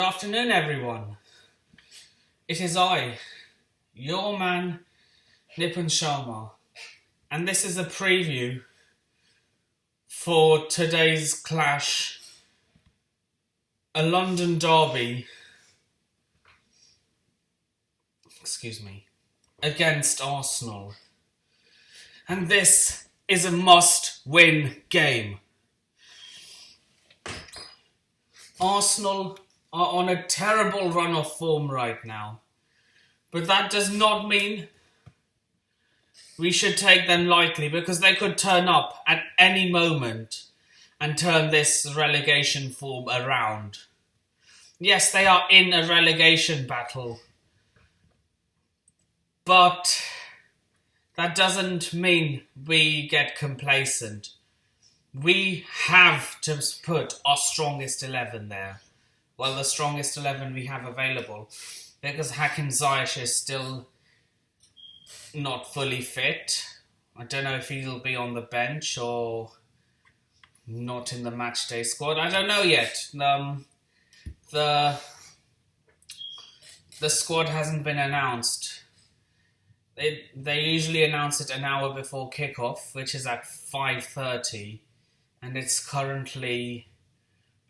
Good afternoon, everyone. It is I, your man, Nipun Sharma, and this is a preview for today's clash, a London derby, against Arsenal. And this is a must-win game. Arsenal are on a terrible run of form right now. But that does not mean we should take them lightly, because they could turn up at any moment and turn this relegation form around. Yes, they are in a relegation battle, but that doesn't mean we get complacent. We have to put our strongest 11 there. Well, the strongest 11 we have available, because Hakim Ziyech is still not fully fit. I don't know if he'll be on the bench or not in the matchday squad. I don't know yet. The squad hasn't been announced. They usually announce it an hour before kickoff, which is at 5:30, and it's currently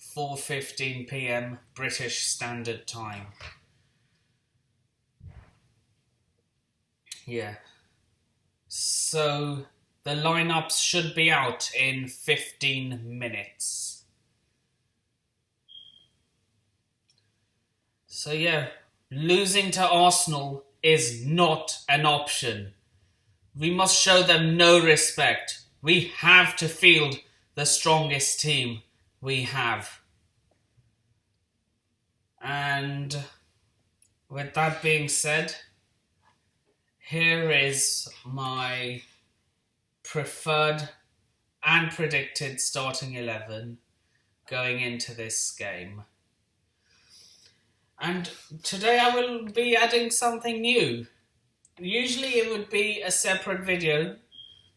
4:15 p.m. British Standard Time. Yeah. So the lineups should be out in 15 minutes. So yeah, losing to Arsenal is not an option. We must show them no respect. We have to field the strongest team we have. And with that being said, here is my preferred and predicted starting 11 going into this game. And today I will be adding something new. Usually it would be a separate video,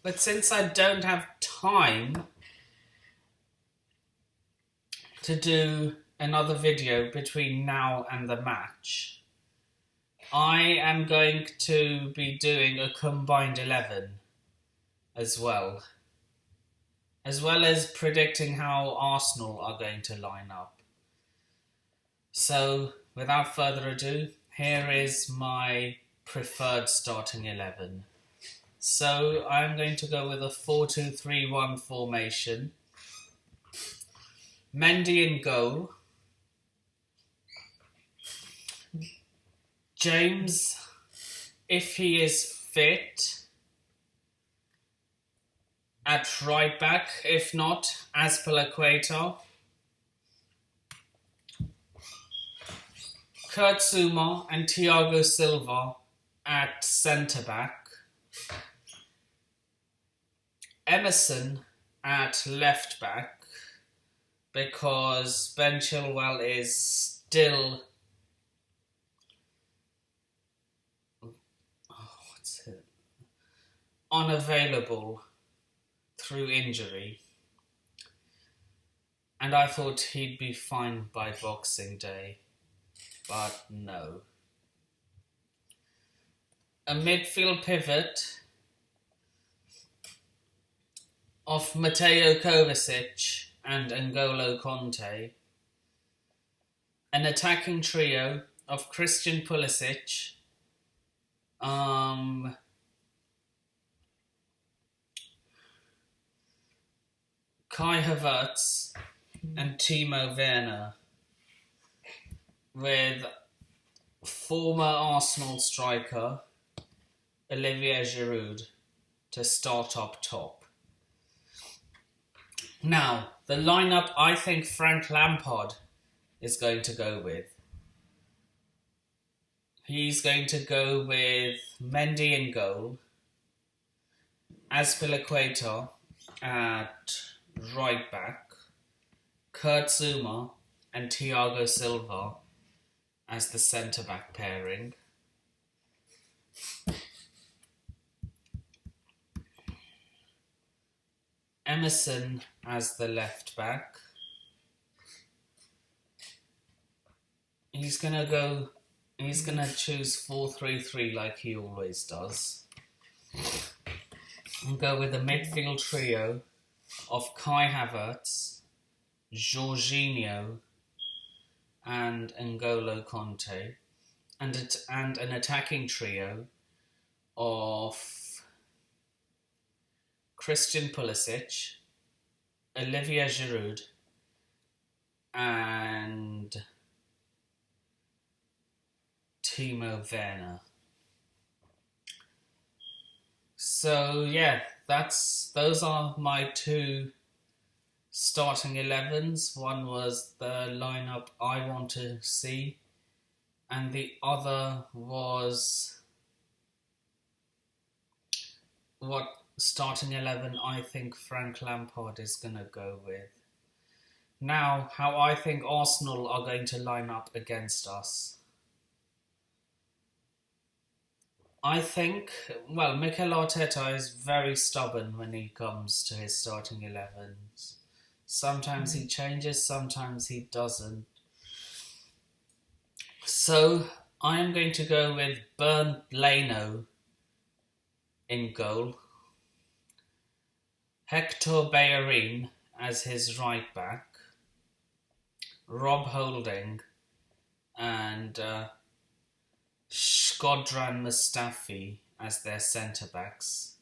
but since I don't have time to do another video between now and the match, I am going to be doing a combined 11 as well as predicting how Arsenal are going to line up. So, without further ado, here is my preferred starting 11. So, I'm going to go with a 4-2-3-1 formation. Mendy in goal. James, if he is fit, at right back. If not, Azpilicueta. Kurt Zouma and Thiago Silva at centre back. Emerson at left back, because Ben Chilwell is still unavailable through injury, and I thought he'd be fine by Boxing Day, but no. A midfield pivot of Mateo Kovacic and N'Golo Conte. An attacking trio of Christian Pulisic, Kai Havertz and Timo Werner, with former Arsenal striker Olivier Giroud to start up top. Now, the lineup I think Frank Lampard is going to go with. He's going to go with Mendy in goal, Azpilicueta at right back, Kurt Zouma and Thiago Silva as the centre-back pairing. Emerson as the left back. He's gonna choose 4-3-3 like he always does. And go with a midfield trio of Kai Havertz, Jorginho, and N'Golo Conte, and an attacking trio of Christian Pulisic, Olivier Giroud, and Timo Werner. So yeah, those are my two starting 11s. One was the lineup I want to see, and the other was what starting 11 I think Frank Lampard is going to go with. Now, how I think Arsenal are going to line up against us. I think, well, Mikel Arteta is very stubborn when he comes to his starting 11s. Sometimes he changes, sometimes he doesn't. So, I am going to go with Bernd Leno in goal, Hector Bellerin as his right back, Rob Holding and Shkodran Mustafi as their centre-backs.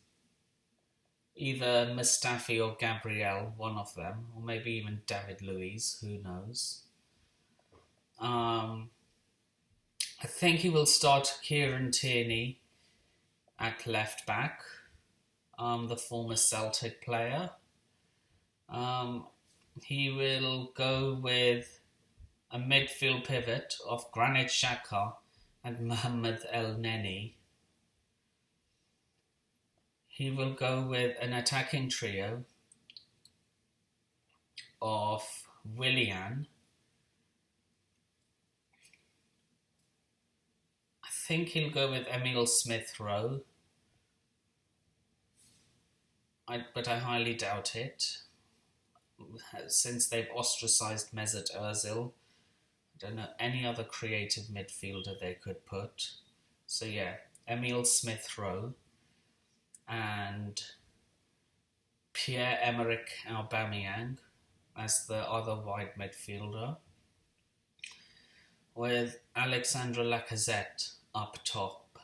Either Mustafi or Gabriel, one of them, or maybe even David Luiz, who knows. I think he will start Kieran Tierney at left back, the former Celtic player. He will go with a midfield pivot of Granit Xhaka and Mohamed El Neni. He will go with an attacking trio of Willian. I think he'll go with Emile Smith-Rowe, but I highly doubt it, since they've ostracised Mesut Ozil. I don't know any other creative midfielder they could put. So yeah, Emile Smith-Rowe and Pierre-Emerick Aubameyang as the other wide midfielder, with Alexandre Lacazette up top.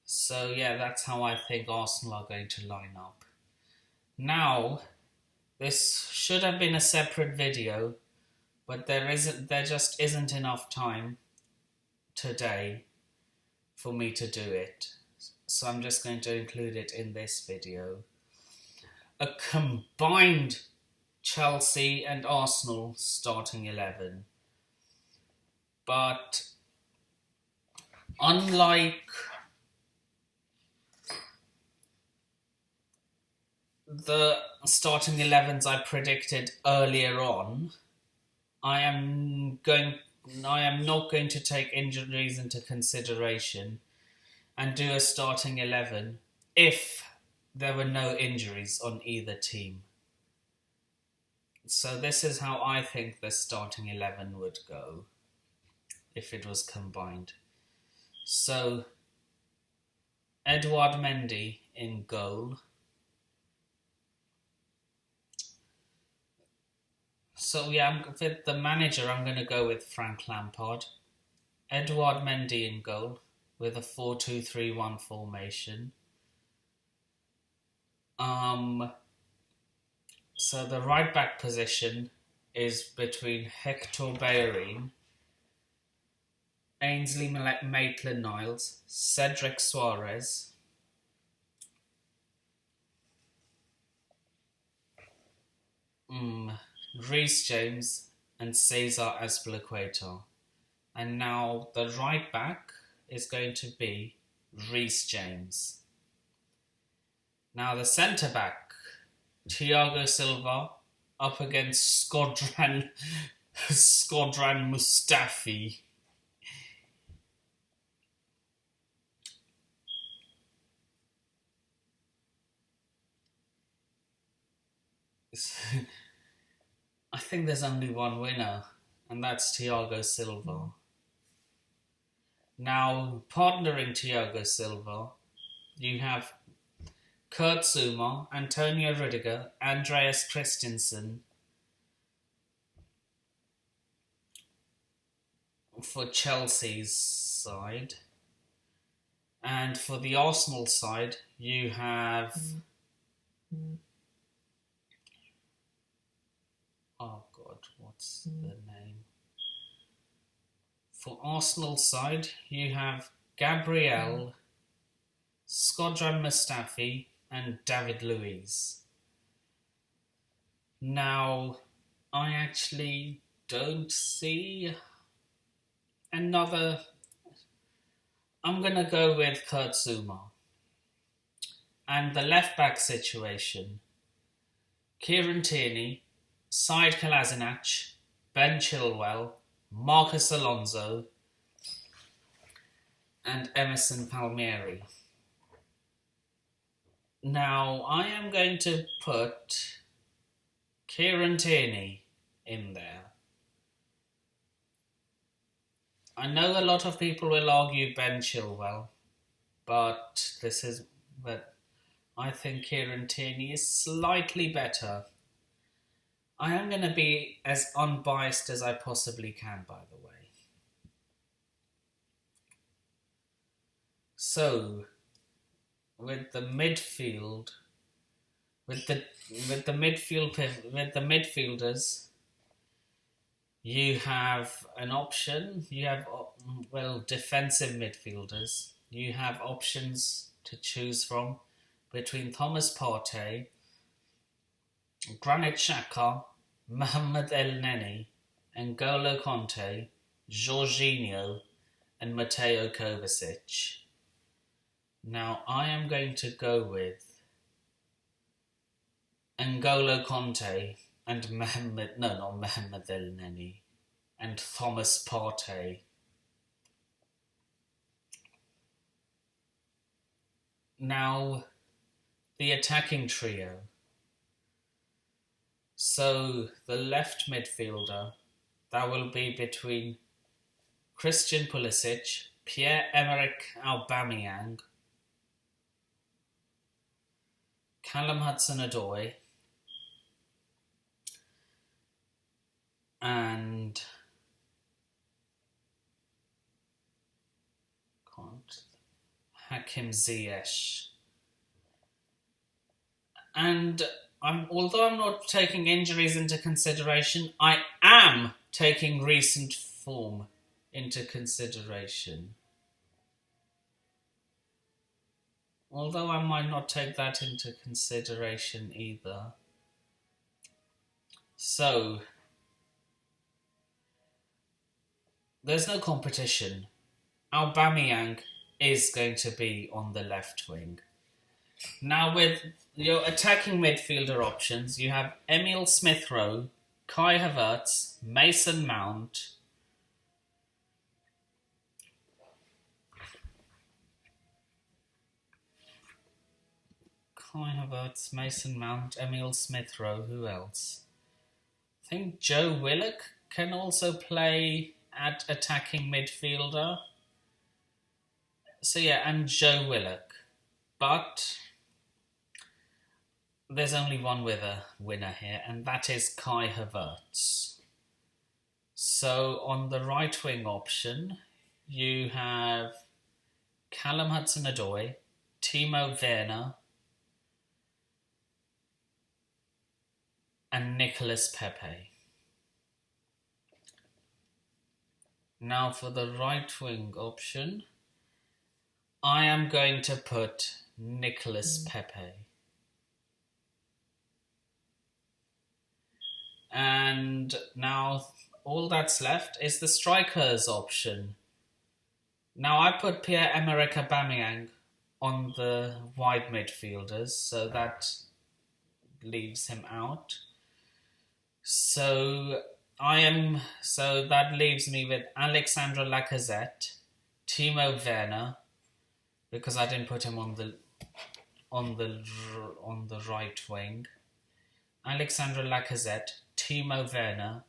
So yeah, that's how I think Arsenal are going to line up. Now, this should have been a separate video, but there just isn't enough time today for me to do it. So I'm just going to include it in this video. A combined Chelsea and Arsenal starting 11. But unlike the starting 11s I predicted earlier on, I am not going to take injuries into consideration and do a starting 11 if there were no injuries on either team. So this is how I think the starting 11 would go if it was combined. So, Edouard Mendy in goal. So yeah, with the manager, I'm going to go with Frank Lampard. Edouard Mendy in goal with a 4-2-3-1 formation. So the right back position is between Hector Bellerin, Ainsley Maitland-Niles, Cedric Soares, Reece James and Cesar Azpilicueta. And now the right back is going to be Reece James. Now the centre back, Thiago Silva, up against Shkodran Mustafi. I think there's only one winner, and that's Thiago Silva. Now, partnering Thiago Silva, you have Kurt Zouma, Antonio Rudiger, Andreas Christensen for Chelsea's side. And for the Arsenal side, you have... Oh God, what's the name? For Arsenal side, you have Gabriel, Skodran Mustafi, and David Luiz. Now, I actually don't see another... I'm going to go with Kurt Zouma. And the left-back situation, Kieran Tierney, Said Kolasinac, Ben Chilwell, Marcus Alonso, and Emerson Palmieri. Now, I am going to put Kieran Tierney in there. I know a lot of people will argue Ben Chilwell, but I think Kieran Tierney is slightly better. I am going to be as unbiased as I possibly can, by the way. So, with the midfielders, you have an option. You have defensive midfielders. You have options to choose from between Thomas Partey, Granit Xhaka, Mohamed El Neni, N'Golo Conte, Jorginho, and Mateo Kovacic. Now, I am going to go with N'Golo Conte and Mohamed El Neni and Thomas Partey. Now, the attacking trio. So, the left midfielder, that will be between Christian Pulisic, Pierre-Emerick Aubameyang, Callum Hudson-Odoi, and Hakim Ziyech. And although I'm not taking injuries into consideration, I am taking recent form into consideration. Although I might not take that into consideration either. So, there's no competition. Aubameyang is going to be on the left wing. Now, with your attacking midfielder options, you have Emil Smith-Rowe, Kai Havertz, Mason Mount, Emil Smith-Rowe, who else? I think Joe Willock can also play at attacking midfielder. So yeah, and Joe Willock. But there's only one winner here, and that is Kai Havertz. So on the right wing option, you have Callum Hudson-Odoi, Timo Werner, and Nicolas Pepe. Now for the right wing option, I am going to put Nicolas Pepe. And now all that's left is the strikers option. Now I put Pierre-Emerick Aubameyang on the wide midfielders, so that leaves him out. So that leaves me with Alexandre Lacazette, Timo Werner, because I didn't put him on the right wing. Alexandre Lacazette, Timo Werner,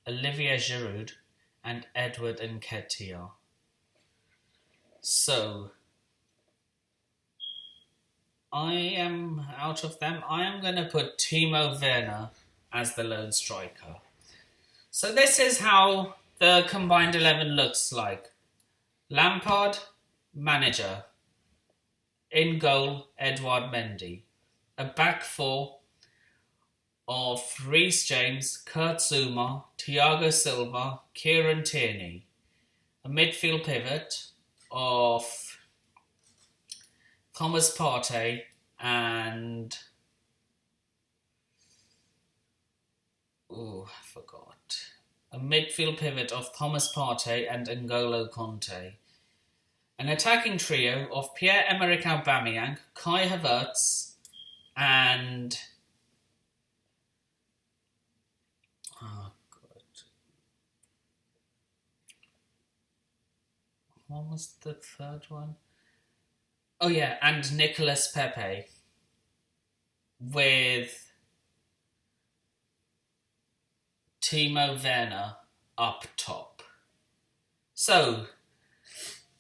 Olivier Giroud, and Edward Nketiah. So, I am, out of them, I am going to put Timo Werner as the lone striker. So this is how the combined 11 looks like. Lampard, manager. In goal, Edouard Mendy. A back four of Reece James, Kurt Zouma, Thiago Silva, Kieran Tierney. A midfield pivot of Thomas Partey and... I forgot. A midfield pivot of Thomas Partey and N'Golo Conte. An attacking trio of Pierre-Emerick Aubameyang, Kai Havertz, and... oh, God. What was the third one? Oh, yeah, and Nicolas Pepe. With Timo Werner up top. So...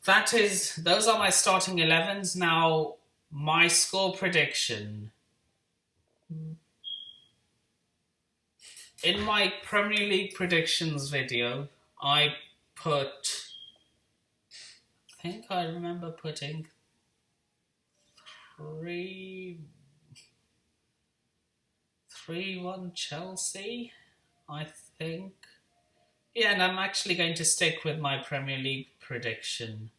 those are my starting 11s. Now, my score prediction. In my Premier League predictions video, I think I remember putting 3-1 Chelsea, I think. Yeah, and I'm actually going to stick with my Premier League prediction.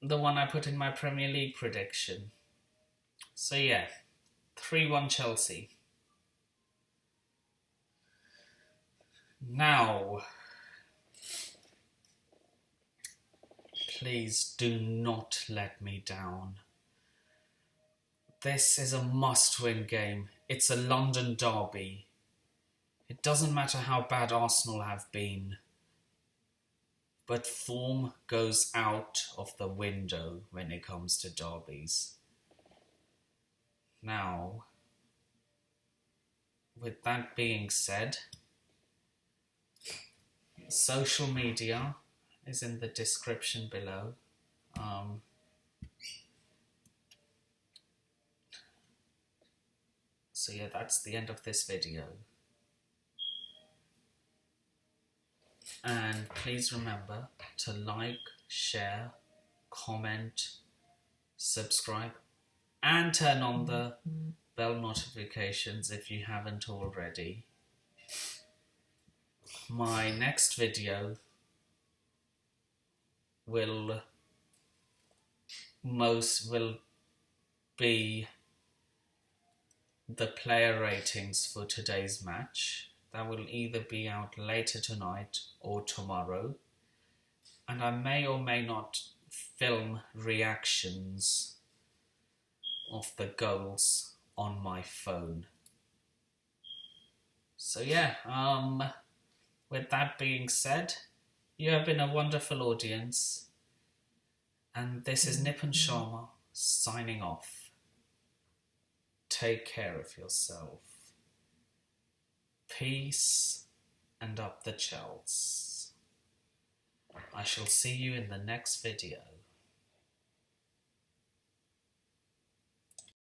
The one I put in my Premier League prediction. So yeah, 3-1 Chelsea. Now, please do not let me down. This is a must-win game. It's a London derby. It doesn't matter how bad Arsenal have been. But form goes out of the window when it comes to derbies. Now, with that being said, social media is in the description below. So yeah, that's the end of this video. And please remember to like, share, comment, subscribe, and turn on the bell notifications if you haven't already. My next video will be the player ratings for today's match. That will either be out later tonight or tomorrow. And I may or may not film reactions of the goals on my phone. So yeah, with that being said, you have been a wonderful audience. And this is Nipun Sharma signing off. Take care of yourself. Peace and up the Chels. I shall see you in the next video.